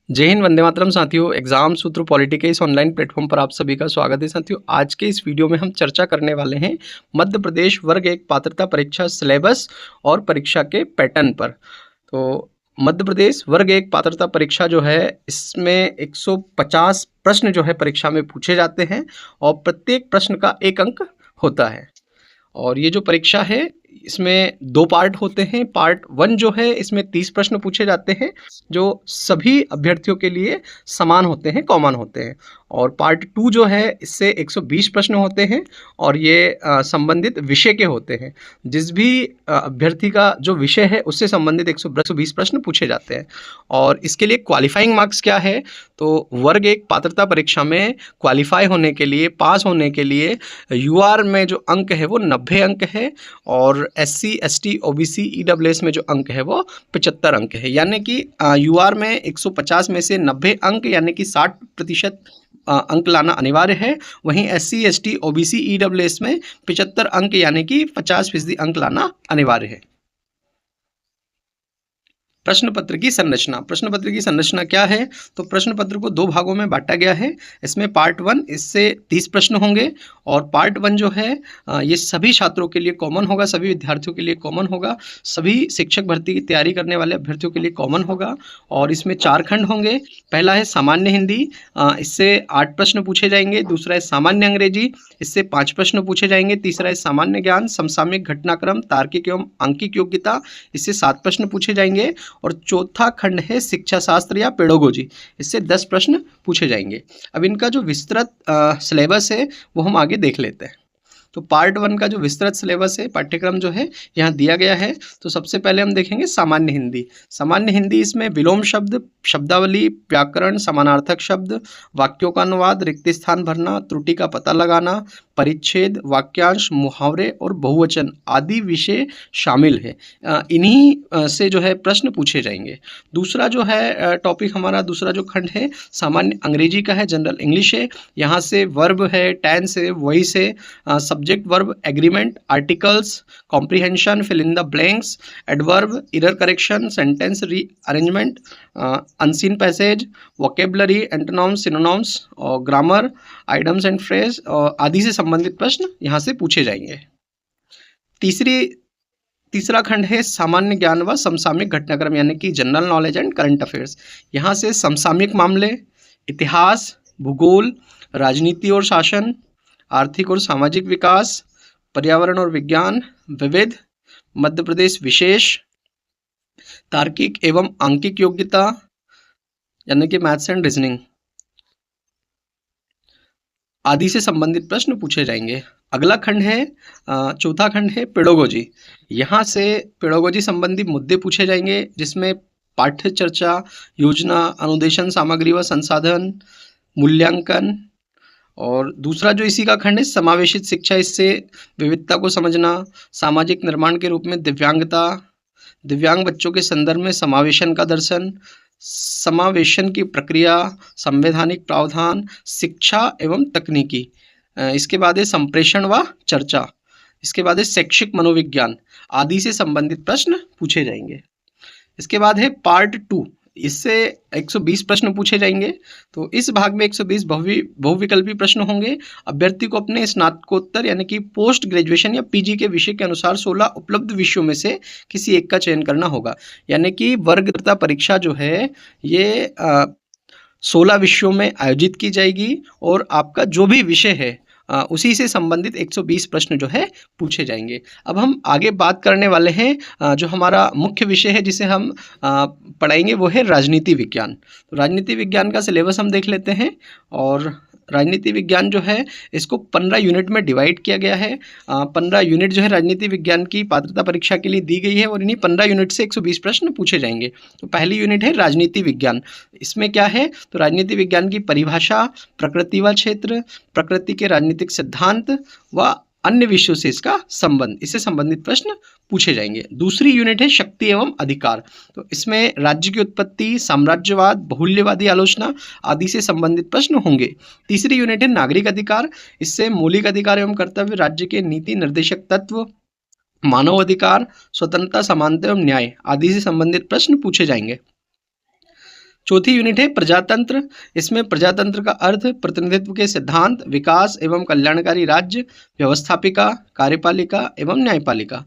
जय हिंद, वंदे मातरम साथियों। एग्जाम सूत्र पॉलिटी के इस ऑनलाइन प्लेटफॉर्म पर आप सभी का स्वागत है साथियों। आज के इस वीडियो में हम चर्चा करने वाले हैं मध्य प्रदेश वर्ग 1 पात्रता परीक्षा सिलेबस और परीक्षा के पैटर्न पर। तो मध्य प्रदेश वर्ग 1 पात्रता परीक्षा जो है, इसमें 150 प्रश्न जो है परीक्षा में पूछे जाते हैं और प्रत्येक प्रश्न का 1 अंक होता है। और ये जो परीक्षा है इसमें 2 पार्ट होते हैं। पार्ट 1 जो है इसमें 30 प्रश्न पूछे जाते हैं जो सभी अभ्यर्थियों के लिए समान होते हैं, कॉमन होते हैं। और पार्ट 2 जो है इससे 120 प्रश्न होते हैं और ये संबंधित विषय के होते हैं। जिस भी अभ्यर्थी का जो विषय है उससे संबंधित 120 प्रश्न पूछे जाते हैं। और इसके लिए क्वालिफाइंग मार्क्स क्या है, तो वर्ग 1 पात्रता परीक्षा में क्वालिफाई होने के लिए, पास होने के लिए यूआर में जो अंक है वो 90 अंक है और एससी, एसटी, ओबीसी, ईडब्ल्यूएस में जो अंक है वो 75 अंक है। यानी कि यूआर में 150 में से 90 अंक यानी कि 60% अंक लाना अनिवार्य है। वहीं एससी, एसटी, ओबीसी, ईडब्ल्यूएस में 75 अंक यानी कि 50% अंक लाना अनिवार्य है। प्रश्न पत्र की संरचना। प्रश्न पत्र की संरचना क्या है, तो प्रश्न पत्र को 2 भागों में बांटा गया है। इसमें पार्ट 1 इससे 30 प्रश्न होंगे और पार्ट 1 जो है ये सभी छात्रों के लिए कॉमन होगा, सभी विद्यार्थियों के लिए कॉमन होगा, सभी शिक्षक भर्ती की तैयारी करने वाले अभ्यर्थियों के लिए कॉमन होगा। और इसमें 4 खंड होंगे। पहला है सामान्य हिंदी, इससे 8 प्रश्न पूछे जाएंगे। दूसरा है सामान्य अंग्रेजी, इससे 5 प्रश्न पूछे जाएंगे। तीसरा है सामान्य ज्ञान, समसामयिक घटनाक्रम, तार्किक एवं अंकिक योग्यता, इससे 7 प्रश्न पूछे जाएंगे। और चौथा खंड है शिक्षा शास्त्र या पेडोगोजी, इससे 10 प्रश्न पूछे जाएंगे। अब इनका जो विस्तृत सिलेबस है वो हम आगे देख लेते हैं। तो पार्ट 1 का जो विस्तृत सिलेबस है, पाठ्यक्रम जो है यहाँ दिया गया है। तो सबसे पहले हम देखेंगे सामान्य हिंदी। सामान्य हिंदी इसमें विलोम शब्द, शब्दावली, व्याकरण, समानार्थक शब्द, वाक्यों का अनुवाद, रिक्त स्थान भरना, त्रुटि का पता लगाना, परिच्छेद, वाक्यांश, मुहावरे और बहुवचन आदि विषय शामिल है। इन्हीं से जो है प्रश्न पूछे जाएंगे। दूसरा जो है टॉपिक हमारा, दूसरा जो खंड है सामान्य अंग्रेजी का है, जनरल इंग्लिश है। यहाँ से वर्ब है, टेंस है, वॉइस है, subject verb, agreement, articles, comprehension, fill in the blanks, adverb, error correction, sentence rearrangement, unseen passage, vocabulary, antonyms, synonyms और ग्रामर, आइटम्स एंड फ्रेज आदि से संबंधित प्रश्न यहाँ से पूछे जाएंगे। तीसरा खंड है सामान्य ज्ञान व समसामयिक घटनाक्रम यानी कि general knowledge and current affairs. यहाँ से समसामयिक मामले, इतिहास, भूगोल, राजनीति और शासन, आर्थिक और सामाजिक विकास, पर्यावरण और विज्ञान, विविध, मध्य प्रदेश विशेष, तार्किक एवं अंकिक योग्यता यानी कि मैथ्स एंड रीजनिंग आदि से संबंधित प्रश्न पूछे जाएंगे। अगला खंड है चौथा खंड है पेडोगोजी। यहाँ से पेडोगोजी संबंधी मुद्दे पूछे जाएंगे जिसमें पाठ्य चर्चा, योजना, अनुदेशन सामग्री व संसाधन, मूल्यांकन। और दूसरा जो इसी का खंड है समावेशित शिक्षा, इससे विविधता को समझना, सामाजिक निर्माण के रूप में दिव्यांगता, दिव्यांग बच्चों के संदर्भ में समावेशन का दर्शन, समावेशन की प्रक्रिया, संवैधानिक प्रावधान, शिक्षा एवं तकनीकी। इसके बाद है संप्रेषण व चर्चा। इसके बाद है शैक्षिक मनोविज्ञान आदि से संबंधित प्रश्न पूछे जाएंगे। इसके बाद है पार्ट 2, इससे 120 प्रश्न पूछे जाएंगे। तो इस भाग में 120 बहुविकल्पी प्रश्न होंगे। अभ्यर्थी को अपने स्नातकोत्तर यानी कि पोस्ट ग्रेजुएशन या पीजी के विषय के अनुसार 16 उपलब्ध विषयों में से किसी एक का चयन करना होगा। यानी कि वर्गता परीक्षा जो है ये 16 विषयों में आयोजित की जाएगी और आपका जो भी विषय है उसी से संबंधित 120 प्रश्न जो है पूछे जाएंगे। अब हम आगे बात करने वाले हैं जो हमारा मुख्य विषय है जिसे हम पढ़ाएंगे वो है राजनीति विज्ञान। तो राजनीति विज्ञान का सिलेबस हम देख लेते हैं। और राजनीति विज्ञान जो है इसको 15 यूनिट में डिवाइड किया गया है। 15 यूनिट जो है राजनीति विज्ञान की पात्रता परीक्षा के लिए दी गई है और इन्हीं 15 यूनिट से 120 प्रश्न पूछे जाएंगे। तो पहली यूनिट है राजनीति विज्ञान। इसमें क्या है, तो राजनीति विज्ञान की परिभाषा, प्रकृति व क्षेत्र, प्रकृति के राजनीतिक सिद्धांत व अन्य विषयों से इसका संबंध, इससे संबंधित प्रश्न पूछे जाएंगे। दूसरी यूनिट है शक्ति एवं अधिकार। तो इसमें राज्य की उत्पत्ति, साम्राज्यवाद, बहुल्यवादी आलोचना आदि से संबंधित प्रश्न होंगे। तीसरी यूनिट है नागरिक अधिकार। इससे मौलिक अधिकार एवं कर्तव्य, राज्य के नीति निर्देशक तत्व, मानव अधिकार, स्वतंत्रता, समानता एवं न्याय आदि से संबंधित प्रश्न पूछे जाएंगे। चौथी यूनिट है प्रजातंत्र। इसमें प्रजातंत्र का अर्थ प्रतिनिधित्व के सिद्धांत, विकास एवं कल्याणकारी राज्य, व्यवस्थापिका, कार्यपालिका एवं न्यायपालिका,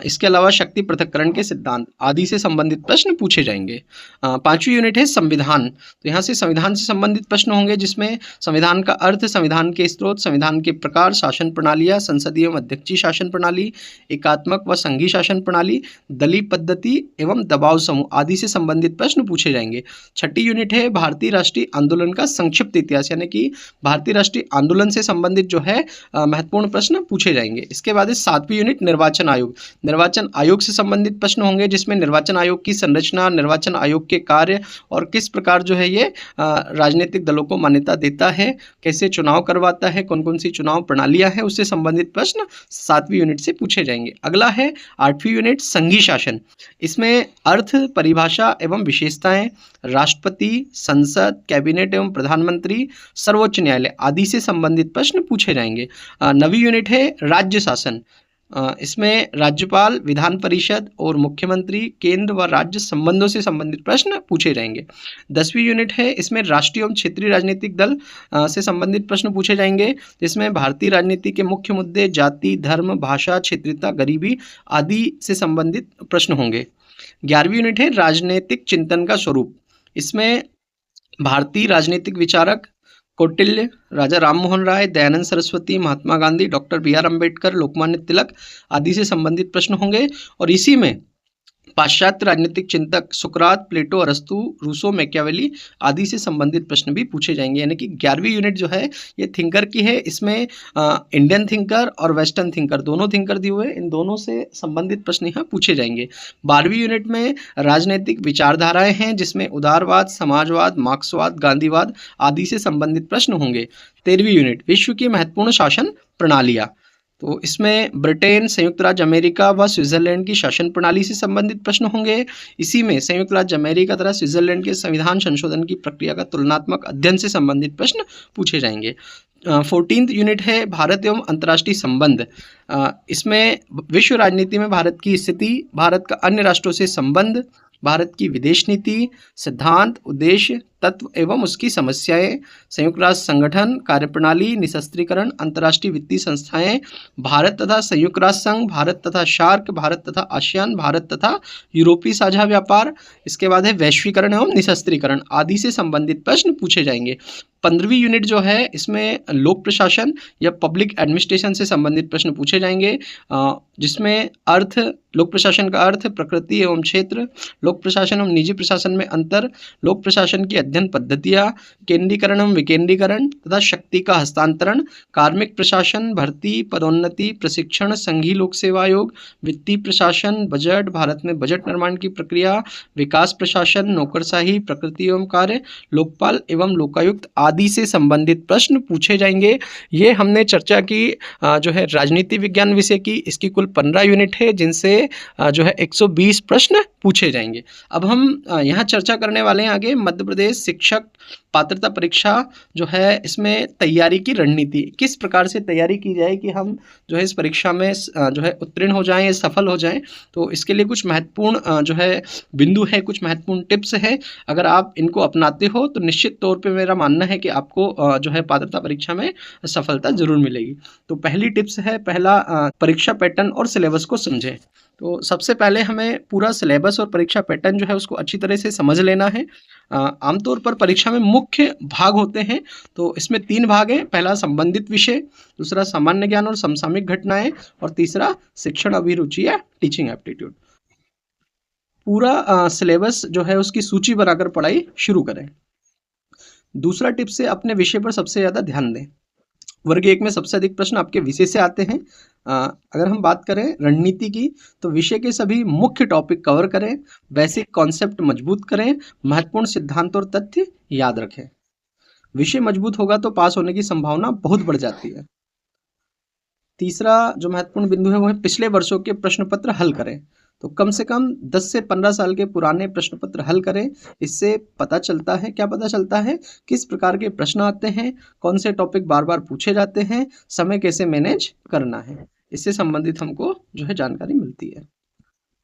इसके अलावा शक्ति पृथक्करण के सिद्धांत आदि से संबंधित प्रश्न पूछे जाएंगे। पांचवी यूनिट है संविधान। तो यहाँ से संविधान से संबंधित प्रश्न होंगे, जिसमें संविधान का अर्थ, संविधान के स्रोत, संविधान के प्रकार, शासन प्रणालियाँ, संसदीय एवं अध्यक्षीय शासन प्रणाली, एकात्मक व संघीय शासन प्रणाली, दलीय पद्धति एवं दबाव समूह आदि से संबंधित प्रश्न पूछे जाएंगे। छठी यूनिट है भारतीय राष्ट्रीय आंदोलन का संक्षिप्त इतिहास, यानी कि भारतीय राष्ट्रीय आंदोलन से संबंधित जो है महत्वपूर्ण प्रश्न पूछे जाएंगे। इसके बाद है सातवीं यूनिट निर्वाचन आयोग। निर्वाचन आयोग से संबंधित प्रश्न होंगे, जिसमें निर्वाचन आयोग की संरचना, निर्वाचन आयोग के कार्य और किस प्रकार जो है ये राजनीतिक दलों को मान्यता देता है, कैसे चुनाव करवाता है, कौन कौन सी चुनाव प्रणालियां हैं, उससे संबंधित प्रश्न सातवीं यूनिट से पूछे जाएंगे। अगला है आठवीं यूनिट संघीय शासन। इसमें अर्थ, परिभाषा एवं विशेषताएं, राष्ट्रपति, संसद, कैबिनेट एवं प्रधानमंत्री, सर्वोच्च न्यायालय आदि से संबंधित प्रश्न पूछे जाएंगे। नवीं यूनिट है राज्य शासन। इसमें राज्यपाल, विधान परिषद और मुख्यमंत्री, केंद्र व राज्य संबंधों से संबंधित प्रश्न पूछे जाएंगे। 10वीं यूनिट है, इसमें राष्ट्रीय एवं क्षेत्रीय राजनीतिक दल से संबंधित प्रश्न पूछे जाएंगे, जिसमें भारतीय राजनीति के मुख्य मुद्दे, जाति, धर्म, भाषा, क्षेत्रीयता, गरीबी आदि से संबंधित प्रश्न होंगे। 11वीं यूनिट है राजनीतिक चिंतन का स्वरूप। इसमें भारतीय राजनीतिक विचारक Kautilya, Raja Rammohan Roy, Dayanand Saraswati, Mahatma Gandhi, doctor B R Ambedkar, Lokmanya Tilak आदि से संबंधित प्रश्न होंगे। और इसी में पाश्चात्य राजनीतिक चिंतक सुकरात, प्लेटो, अरस्तु, रूसो, मैकियावेली आदि से संबंधित प्रश्न भी पूछे जाएंगे। यानी कि 11वीं यूनिट जो है ये थिंकर की है। इसमें इंडियन थिंकर और वेस्टर्न थिंकर दोनों थिंकर दिए हुए, इन दोनों से संबंधित प्रश्न यहाँ पूछे जाएंगे। 12वीं यूनिट में राजनीतिक विचारधाराएं हैं, जिसमें उदारवाद, समाजवाद, मार्क्सवाद, गांधीवाद आदि से संबंधित प्रश्न होंगे। 13वीं यूनिट विश्व की महत्वपूर्ण शासन प्रणालियाँ। तो इसमें ब्रिटेन, संयुक्त राज्य अमेरिका व स्विट्जरलैंड की शासन प्रणाली से संबंधित प्रश्न होंगे। इसी में संयुक्त राज्य अमेरिका तथा स्विट्जरलैंड के संविधान संशोधन की प्रक्रिया का तुलनात्मक अध्ययन से संबंधित प्रश्न पूछे जाएंगे। 14th यूनिट है भारत एवं अंतर्राष्ट्रीय संबंध। इसमें विश्व राजनीति में भारत की स्थिति, भारत का अन्य राष्ट्रों से संबंध, भारत की विदेश नीति, सिद्धांत, उद्देश्य, तत्व एवं उसकी समस्याएं, संयुक्त राष्ट्र संगठन, कार्यप्रणाली, निशस्त्रीकरण, अंतर्राष्ट्रीय वित्तीय संस्थाएं, भारत तथा संयुक्त राष्ट्र संघ, भारत तथा शार्क, भारत तथा आसियान, भारत तथा यूरोपीय साझा व्यापार। इसके बाद है वैश्वीकरण एवं निशस्त्रीकरण आदि से संबंधित प्रश्न पूछे जाएंगे। 15वीं यूनिट जो है इसमें लोक प्रशासन या पब्लिक एडमिनिस्ट्रेशन से संबंधित प्रश्न पूछे जाएंगे, जिसमें अर्थ, लोक प्रशासन का अर्थ, प्रकृति एवं क्षेत्र, लोक प्रशासन एवं निजी प्रशासन में अंतर, लोक प्रशासन की अध्ययन पद्धतियाँ, केंद्रीकरण एवं विकेंद्रीकरण तथा शक्ति का हस्तांतरण, कार्मिक प्रशासन, भर्ती, पदोन्नति, प्रशिक्षण, संघीय लोक सेवा आयोग, वित्तीय प्रशासन, बजट, भारत में बजट निर्माण की प्रक्रिया, विकास प्रशासन, नौकरशाही, प्रकृति एवं कार्य, लोकपाल एवं लोकायुक्त आदि से संबंधित प्रश्न पूछे जाएंगे। ये हमने चर्चा की जो है राजनीति विज्ञान विषय की। इसकी कुल 15 यूनिट है, जिनसे जो है 120 प्रश्न पूछे जाएंगे। अब हम यहाँ चर्चा करने वाले हैं आगे मध्य प्रदेश शिक्षक पात्रता परीक्षा जो है, इसमें तैयारी की रणनीति, किस प्रकार से तैयारी की जाए कि हम जो है इस परीक्षा में जो है उत्तीर्ण हो जाएं, सफल हो जाएं। तो इसके लिए कुछ महत्वपूर्ण जो है बिंदु है, कुछ महत्वपूर्ण टिप्स है। अगर आप इनको अपनाते हो तो निश्चित तौर पे मेरा मानना है कि आपको जो है पात्रता परीक्षा में सफलता जरूर मिलेगी। तो पहली टिप्स है, पहला परीक्षा पैटर्न और सिलेबस को समझें। तो सबसे पहले हमें पूरा सिलेबस और परीक्षा पैटर्न जो है उसको अच्छी तरह से समझ लेना है। आमतौर पर परीक्षा में मुख्य भाग होते हैं, तो इसमें 3 भाग हैं। पहला संबंधित विषय, दूसरा सामान्य ज्ञान और समसामयिक घटनाएं, और तीसरा शिक्षण अभिरुचि या टीचिंग एप्टीट्यूड। पूरा सिलेबस जो है उसकी सूची बनाकर पढ़ाई शुरू करें। दूसरा टिप से अपने विषय पर सबसे ज़्यादा ध्यान दें। वर्ग 1 में सबसे अधिक प्रश्न आपके विषय से आते हैं। अगर हम बात करें रणनीति की, तो विषय के सभी मुख्य टॉपिक कवर करें, बेसिक कॉन्सेप्ट मजबूत करें, महत्वपूर्ण सिद्धांत और तथ्य याद रखें। विषय मजबूत होगा तो पास होने की संभावना बहुत बढ़ जाती है। तीसरा जो महत्वपूर्ण बिंदु है वो है पिछले वर्षों के प्रश्न पत्र हल करें। तो कम से कम 10 से 15 साल के पुराने प्रश्न पत्र हल करें। इससे पता चलता है, क्या पता चलता है, किस प्रकार के प्रश्न आते हैं, कौन से टॉपिक बार बार पूछे जाते हैं, समय कैसे मैनेज करना है, इससे संबंधित हमको जो है जानकारी मिलती है।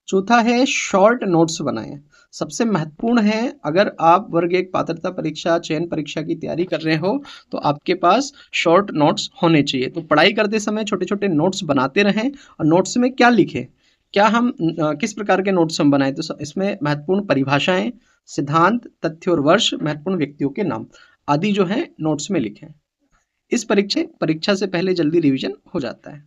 चौथा है शॉर्ट नोट्स बनाएं। सबसे महत्वपूर्ण है, अगर आप वर्ग 1 पात्रता परीक्षा, चयन परीक्षा की तैयारी कर रहे हो तो आपके पास शॉर्ट नोट्स होने चाहिए। तो पढ़ाई करते समय छोटे-छोटे नोट्स बनाते रहें और नोट्स में क्या लिखें, क्या हम किस प्रकार के नोट्स हम बनाएं, तो इसमें महत्वपूर्ण परिभाषाएं, सिद्धांत, तथ्य और वर्ष, महत्वपूर्ण व्यक्तियों के नाम आदि जो है नोट्स में लिखें। इस परीक्षा से पहले जल्दी रिवीजन हो जाता है।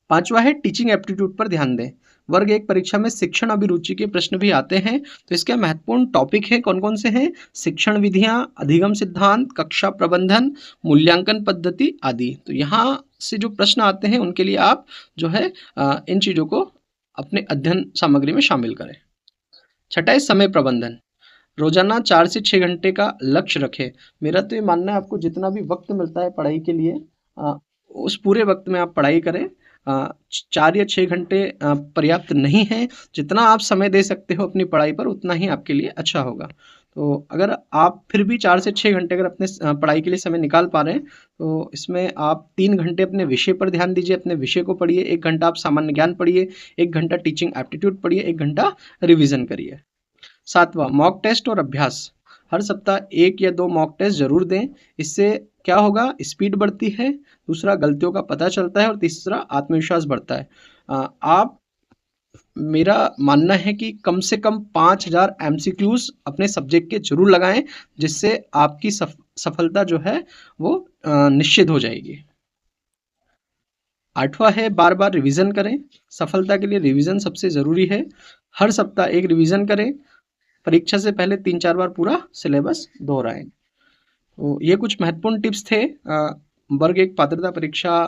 पांचवा है टीचिंग एप्टीट्यूड पर ध्यान दें। वर्ग 1 परीक्षा में शिक्षण अभिरुचि के प्रश्न भी आते हैं, तो इसके महत्वपूर्ण टॉपिक है कौन कौन से हैं, शिक्षण विधियां, अधिगम सिद्धांत, कक्षा प्रबंधन, मूल्यांकन पद्धति आदि। तो यहाँ से जो प्रश्न आते हैं उनके लिए आप जो है इन चीज़ों को अपने अध्ययन सामग्री में शामिल करें। छठा है समय प्रबंधन। रोजाना 4 से 6 घंटे का लक्ष्य रखें। मेरा तो ये मानना है, आपको जितना भी वक्त मिलता है पढ़ाई के लिए उस पूरे वक्त में आप पढ़ाई करें। 4 या 6 घंटे पर्याप्त नहीं है। जितना आप समय दे सकते हो अपनी पढ़ाई पर उतना ही आपके लिए अच्छा होगा। तो अगर आप फिर भी 4 से 6 घंटे अगर अपने पढ़ाई के लिए समय निकाल पा रहे हैं तो इसमें आप 3 घंटे अपने विषय पर ध्यान दीजिए, अपने विषय को पढ़िए, 1 घंटा आप सामान्य ज्ञान पढ़िए, 1 घंटा टीचिंग एप्टीट्यूड पढ़िए, 1 घंटा रिविजन करिए। सातवां, मॉक टेस्ट और अभ्यास। हर सप्ताह 1 या 2 मॉक टेस्ट जरूर दें। इससे क्या होगा, स्पीड बढ़ती है, दूसरा गलतियों का पता चलता है और तीसरा आत्मविश्वास बढ़ता है। आप मेरा मानना है कि कम से कम 5000 एमसीक्यूज अपने सब्जेक्ट के जरूर लगाएं, जिससे आपकी सफलता जो है वो निश्चित हो जाएगी। आठवां है बार बार रिवीजन करें। सफलता के लिए रिवीजन सबसे ज़रूरी है। हर सप्ताह एक रिवीजन करें। परीक्षा से पहले 3-4 बार पूरा सिलेबस दोहराएं। तो ये कुछ महत्वपूर्ण टिप्स थे वर्ग 1 पात्रता परीक्षा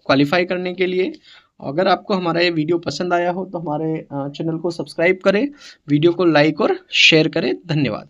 क्वालिफाई करने के लिए। अगर आपको हमारा ये वीडियो पसंद आया हो तो हमारे चैनल को सब्सक्राइब करें, वीडियो को लाइक और शेयर करें। धन्यवाद।